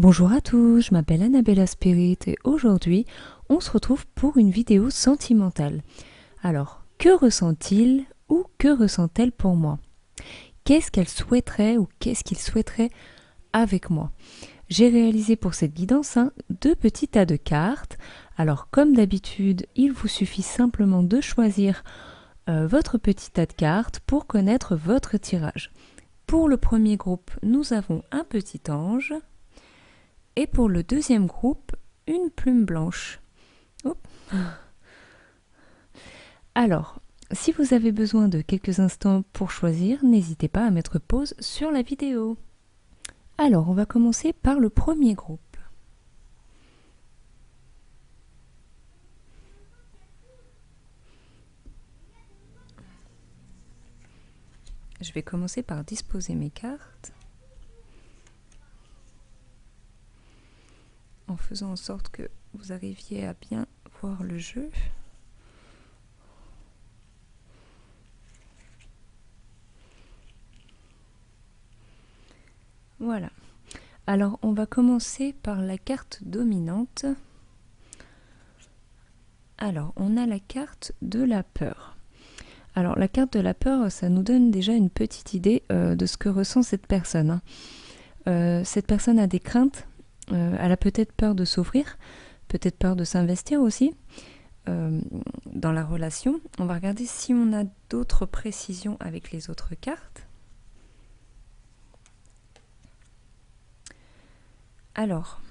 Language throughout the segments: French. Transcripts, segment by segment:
Bonjour à tous, je m'appelle Annabella Spirit et aujourd'hui on se retrouve pour une vidéo sentimentale. Alors, que ressent-il ou que ressent-elle pour moi? Qu'est-ce qu'elle souhaiterait ou qu'est-ce qu'il souhaiterait avec moi? J'ai réalisé pour cette guidance deux petits tas de cartes. Alors comme d'habitude, il vous suffit simplement de choisir votre petit tas de cartes pour connaître votre tirage. Pour le premier groupe, nous avons un petit ange. Et pour le deuxième groupe, une plume blanche. Hop. Alors, si vous avez besoin de quelques instants pour choisir, n'hésitez pas à mettre pause sur la vidéo. Alors, on va commencer par le premier groupe. Je vais commencer par disposer mes cartes, en faisant en sorte que vous arriviez à bien voir le jeu. Voilà. Alors, on va commencer par la carte dominante. Alors, on a la carte de la peur. Alors, la carte de la peur, ça nous donne déjà une petite idée de ce que ressent cette personne. Cette personne a des craintes, elle a peut-être peur de s'ouvrir, peut-être peur de s'investir aussi dans la relation. On va regarder si on a d'autres précisions avec les autres cartes. Alors,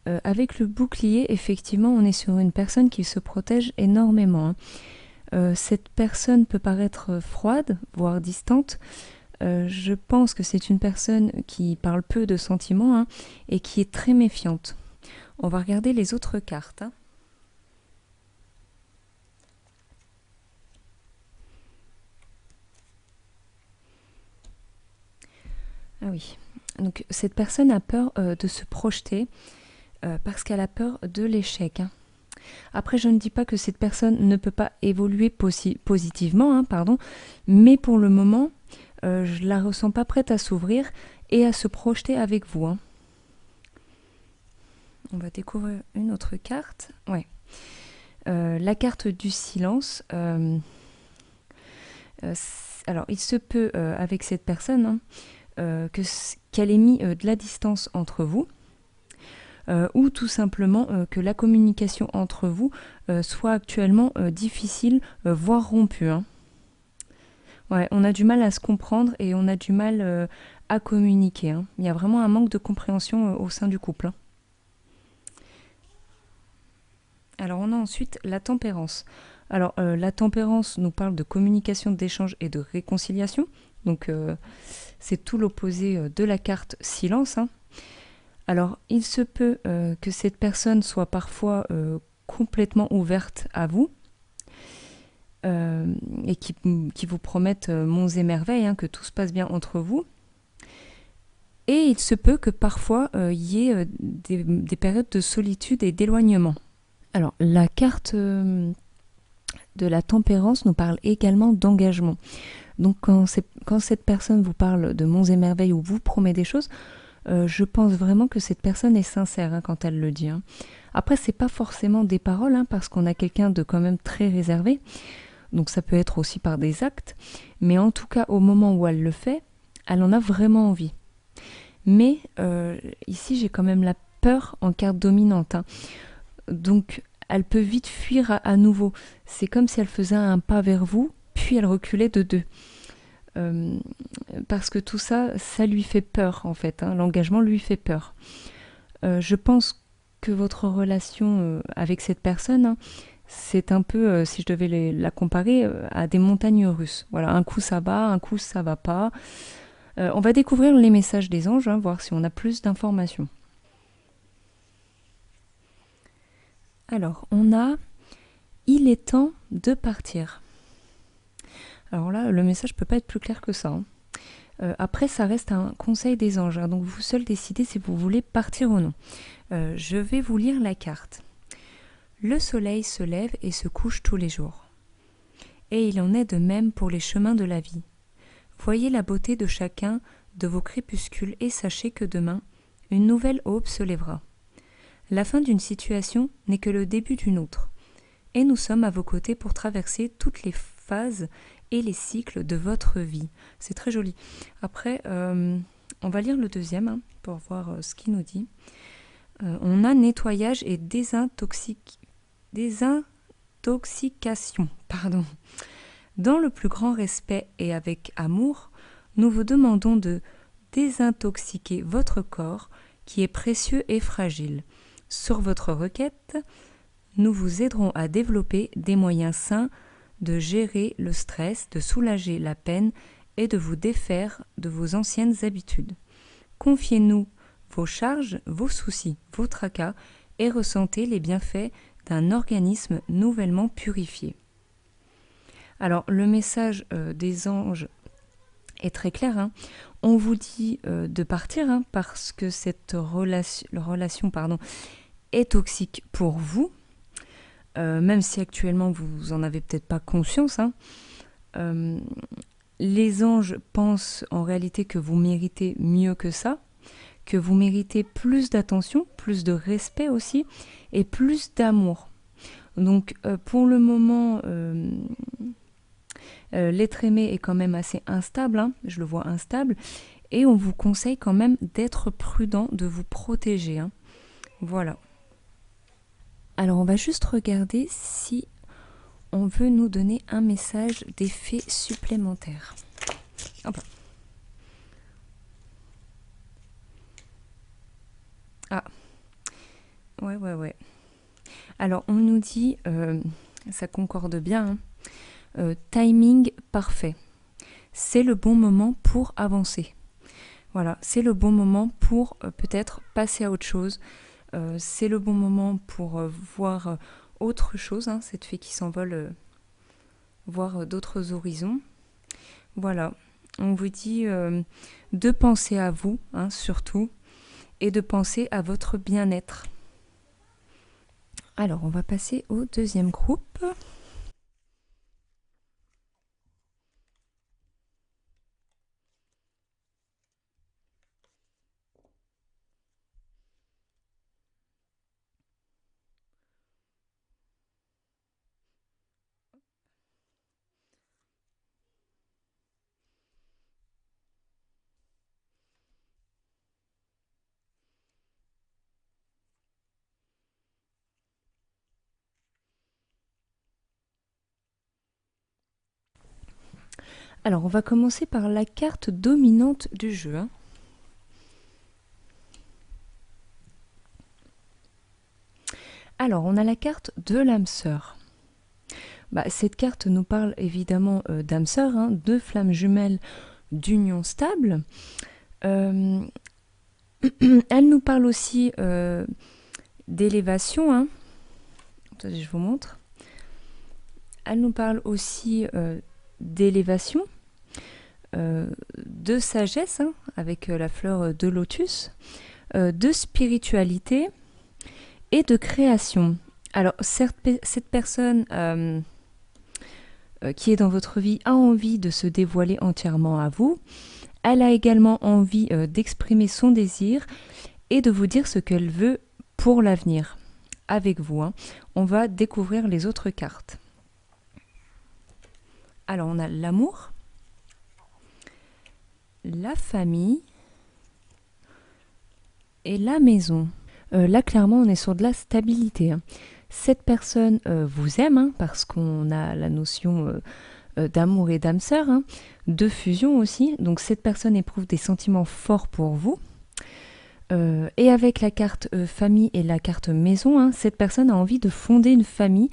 avec le bouclier, effectivement, on est sur une personne qui se protège énormément. Cette personne peut paraître froide, voire distante. Je pense que c'est une personne qui parle peu de sentiments et qui est très méfiante. On va regarder les autres cartes. Ah oui, donc cette personne a peur de se projeter parce qu'elle a peur de l'échec. Après, je ne dis pas que cette personne ne peut pas évoluer positivement, mais pour le moment, je ne la ressens pas prête à s'ouvrir et à se projeter avec vous. On va découvrir une autre carte. Ouais. La carte du silence. Alors, il se peut avec cette personne qu'elle ait mis de la distance entre vous. Ou tout simplement que la communication entre vous soit actuellement difficile, voire rompue. Ouais, on a du mal à se comprendre et on a du mal à communiquer. Il y a vraiment un manque de compréhension au sein du couple. Alors on a ensuite la tempérance. Alors la tempérance nous parle de communication, d'échange et de réconciliation. Donc c'est tout l'opposé de la carte silence. Alors, il se peut que cette personne soit parfois complètement ouverte à vous et qui vous promette monts et merveilles, que tout se passe bien entre vous. Et il se peut que parfois il y ait des périodes de solitude et d'éloignement. Alors, la carte de la tempérance nous parle également d'engagement. Donc, quand cette personne vous parle de monts et merveilles ou vous promet des choses, je pense vraiment que cette personne est sincère quand elle le dit. Après, c'est pas forcément des paroles, parce qu'on a quelqu'un de quand même très réservé. Donc ça peut être aussi par des actes. Mais en tout cas, au moment où elle le fait, elle en a vraiment envie. Mais ici, j'ai quand même la peur en carte dominante. Donc, elle peut vite fuir à nouveau. C'est comme si elle faisait un pas vers vous, puis elle reculait de deux. Parce que tout ça, ça lui fait peur en fait. L'engagement lui fait peur. Je pense que votre relation avec cette personne, c'est un peu, si je devais la comparer, à des montagnes russes. Voilà, un coup ça va, un coup ça va pas. On va découvrir les messages des anges, voir si on a plus d'informations. Alors, on a « Il est temps de partir ». Alors là, le message ne peut pas être plus clair que ça. Après, ça reste un conseil des anges, donc vous seul décidez si vous voulez partir ou non. Je vais vous lire la carte. Le soleil se lève et se couche tous les jours. Et il en est de même pour les chemins de la vie. Voyez la beauté de chacun de vos crépuscules et sachez que demain, Une nouvelle aube se lèvera. La fin d'une situation n'est que le début d'une autre. Et nous sommes à vos côtés pour traverser toutes les phases et les cycles de votre vie. C'est très joli. Après, on va lire le deuxième pour voir ce qu'il nous dit. On a nettoyage et désintoxication. Pardon. Dans le plus grand respect et avec amour, nous vous demandons de désintoxiquer votre corps qui est précieux et fragile. Sur votre requête, nous vous aiderons à développer des moyens sains de gérer le stress, de soulager la peine et de vous défaire de vos anciennes habitudes. Confiez-nous vos charges, vos soucis, vos tracas et ressentez les bienfaits d'un organisme nouvellement purifié. Alors, le message des anges est très clair. On vous dit de partir parce que cette relation est toxique pour vous, même si actuellement vous en avez peut-être pas conscience. Les anges pensent en réalité que vous méritez mieux que ça, que vous méritez plus d'attention, plus de respect aussi, et plus d'amour. Donc pour le moment, l'être aimé est quand même assez instable, je le vois instable, et on vous conseille quand même d'être prudent, de vous protéger. Voilà. Alors on va juste regarder si on veut nous donner un message d'effet supplémentaire. Hop. Ah, ouais. Alors on nous dit, ça concorde bien, timing parfait. C'est le bon moment pour avancer. Voilà, c'est le bon moment pour peut-être passer à autre chose. C'est le bon moment pour voir autre chose, cette fée qui s'envole, voir d'autres horizons. Voilà, on vous dit de penser à vous, surtout, et de penser à votre bien-être. Alors, on va passer au deuxième groupe. Alors, on va commencer par la carte dominante du jeu. Alors, on a la carte de l'âme sœur. Cette carte nous parle évidemment d'âme sœur, de flammes jumelles d'union stable. Elle nous parle aussi d'élévation. Attendez, je vous montre. Elle nous parle aussi d'élévation, de sagesse, avec la fleur de lotus, de spiritualité et de création. Alors, cette personne qui est dans votre vie a envie de se dévoiler entièrement à vous. Elle a également envie d'exprimer son désir et de vous dire ce qu'elle veut pour l'avenir avec vous. On va découvrir les autres cartes. Alors, on a l'amour, la famille et la maison. Là, clairement, on est sur de la stabilité. Cette personne vous aime parce qu'on a la notion d'amour et d'âme sœur, de fusion aussi. Donc, cette personne éprouve des sentiments forts pour vous. Et avec la carte famille et la carte maison, cette personne a envie de fonder une famille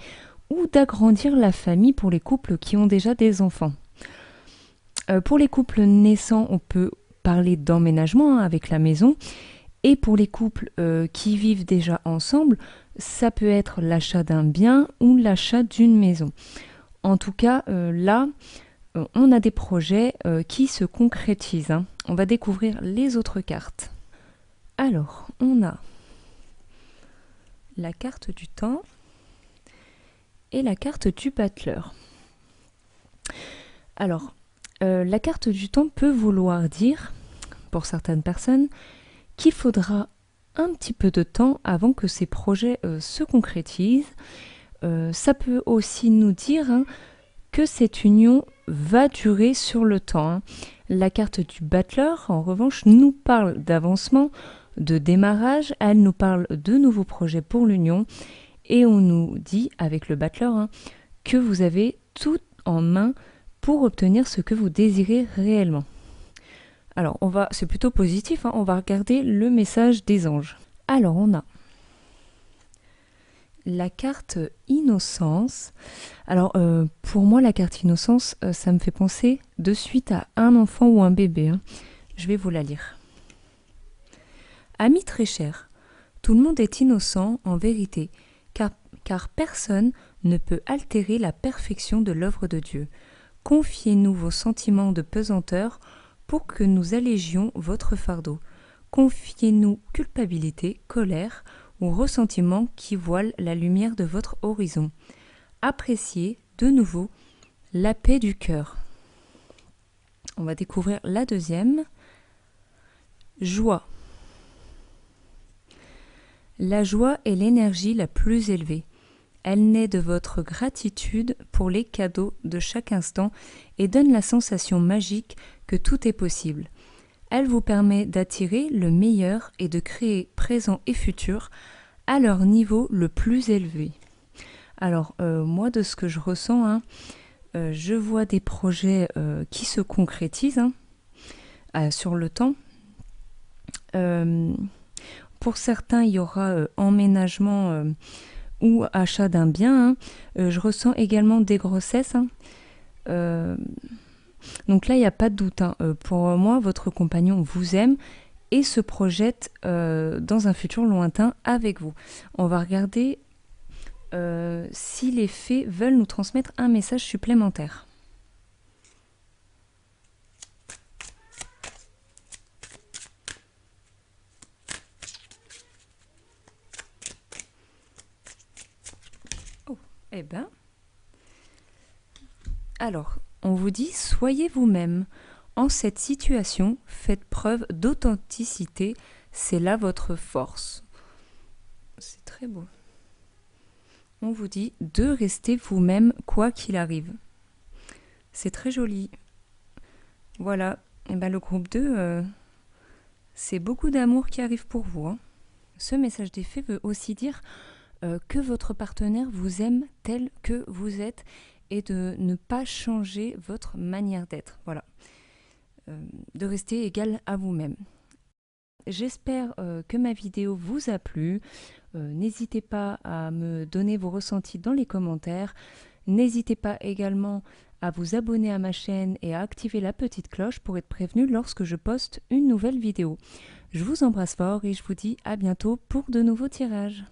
ou d'agrandir la famille pour les couples qui ont déjà des enfants. Pour les couples naissants, on peut parler d'emménagement avec la maison. Et pour les couples qui vivent déjà ensemble, ça peut être l'achat d'un bien ou l'achat d'une maison. En tout cas, là, on a des projets qui se concrétisent. On va découvrir les autres cartes. Alors, on a la carte du temps et la carte du battleur. Alors, la carte du temps peut vouloir dire, pour certaines personnes, qu'il faudra un petit peu de temps avant que ces projets se concrétisent. Ça peut aussi nous dire que cette union va durer sur le temps. La carte du battleur, en revanche, nous parle d'avancement, de démarrage, elle nous parle de nouveaux projets pour l'union, et on nous dit, avec le battleur, que vous avez tout en main pour obtenir ce que vous désirez réellement. Alors, c'est plutôt positif, on va regarder le message des anges. Alors, on a la carte innocence. Alors, pour moi, la carte innocence, ça me fait penser de suite à un enfant ou un bébé. Je vais vous la lire. Amis très chers, tout le monde est innocent en vérité, car personne ne peut altérer la perfection de l'œuvre de Dieu. Confiez-nous vos sentiments de pesanteur pour que nous allégions votre fardeau. Confiez-nous culpabilité, colère ou ressentiment qui voilent la lumière de votre horizon. Appréciez de nouveau la paix du cœur. On va découvrir la deuxième. Joie. La joie est l'énergie la plus élevée. Elle naît de votre gratitude pour les cadeaux de chaque instant et donne la sensation magique que tout est possible. Elle vous permet d'attirer le meilleur et de créer présent et futur à leur niveau le plus élevé. Alors, moi, de ce que je ressens, je vois des projets qui se concrétisent sur le temps. Pour certains, il y aura emménagement ou achat d'un bien. Je ressens également des grossesses. Donc là, il n'y a pas de doute. Pour moi, votre compagnon vous aime et se projette dans un futur lointain avec vous. On va regarder si les fées veulent nous transmettre un message supplémentaire. Oh, eh ben. Alors, on vous dit, soyez vous-même. En cette situation, faites preuve d'authenticité, c'est là votre force. C'est très beau. On vous dit de rester vous-même quoi qu'il arrive. C'est très joli. Voilà, et ben le groupe 2, c'est beaucoup d'amour qui arrive pour vous. Ce message des fées veut aussi dire que votre partenaire vous aime tel que vous êtes et de ne pas changer votre manière d'être. Voilà. De rester égal à vous-même. J'espère que ma vidéo vous a plu. N'hésitez pas à me donner vos ressentis dans les commentaires. N'hésitez pas également à vous abonner à ma chaîne et à activer la petite cloche pour être prévenu lorsque je poste une nouvelle vidéo. Je vous embrasse fort et je vous dis à bientôt pour de nouveaux tirages.